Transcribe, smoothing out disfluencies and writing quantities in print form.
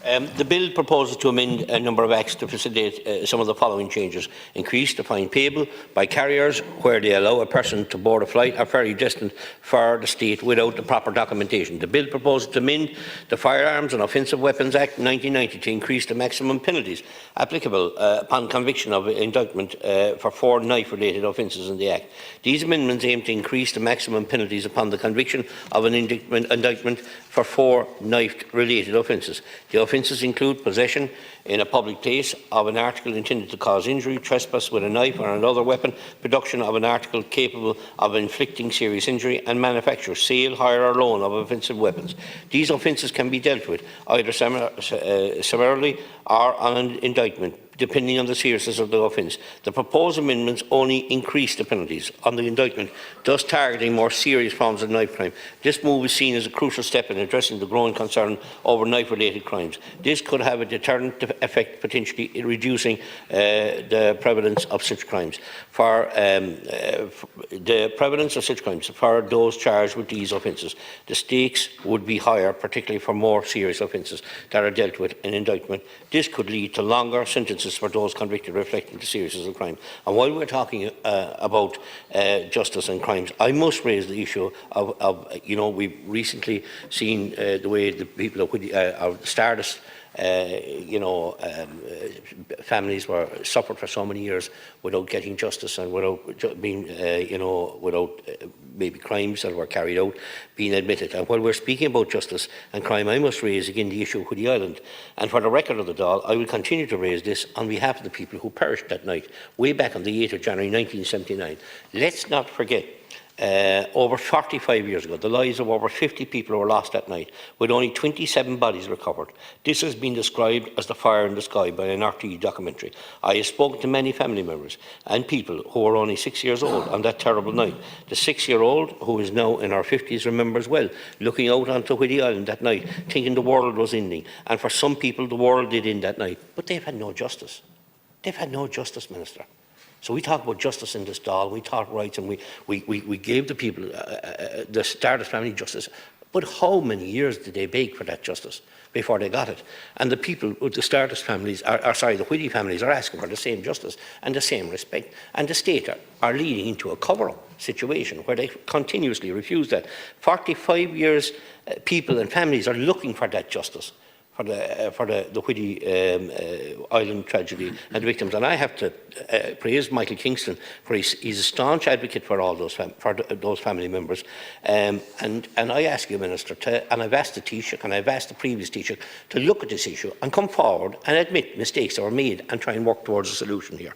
The bill proposes to amend a number of acts to facilitate some of the following changes. Increase the fine payable by carriers where they allow a person to board a flight or ferry destined for the state without the proper documentation. The bill proposes to amend the Firearms and Offensive Weapons Act 1990 to increase the maximum penalties applicable upon conviction of indictment for 4 knife-related offences in the Act. These amendments aim to increase the maximum penalties upon the conviction of an indictment for 4 knife-related offences. The offences include possession in a public place of an article intended to cause injury, trespass with a knife or another weapon, production of an article capable of inflicting serious injury, and manufacture, sale, hire or loan of offensive weapons. These offences can be dealt with either summarily or on an indictment, depending on the seriousness of the offence. The proposed amendments only increase the penalties on the indictment, thus targeting more serious forms of knife crime. This move is seen as a crucial step in addressing the growing concern over knife-related crimes. This could have a deterrent effect, potentially reducing the prevalence of such crimes. For those charged with these offences, the stakes would be higher, particularly for more serious offences that are dealt with in indictment. This could lead to longer sentences for those convicted, reflecting the seriousness of crime. And while we're talking about justice and crimes, I must raise the issue of we've recently seen the way the people of Stardust, families were suffered for so many years without getting justice and without being, without maybe crimes that were carried out being admitted. And while we're speaking about justice and crime, I must raise again the issue of Hoodie Island. And for the record of the Dáil, I will continue to raise this on behalf of the people who perished that night, way back on the 8th of January 1979. Let's not forget. Over 45 years ago, the lives of over 50 people were lost that night, with only 27 bodies recovered. This has been described as the fire in the sky by an RTE documentary. I have spoken to many family members and people who were only 6 years old on that terrible night. The 6-year-old, who is now in her 50s, remembers well looking out onto Hoodie Island that night, thinking the world was ending. And for some people, the world did end that night. But they've had no justice. They've had no justice, Minister. So we talk about justice in this Dáil, we talk rights, and we gave the people, the Stardust family, justice. But how many years did they beg for that justice before they got it? And the people, the Stardust families, the Whitty families, are asking for the same justice and the same respect. And the state are leading into a cover-up situation where they continuously refuse that. 45 years, people and families are looking for that justice for the Whitty Island tragedy and the victims. And I have to praise Michael Kingston for he's a staunch advocate for all those family members. And I ask you, Minister, and I've asked the Taoiseach and I've asked the previous Taoiseach to look at this issue and come forward and admit mistakes that were made and try and work towards a solution here.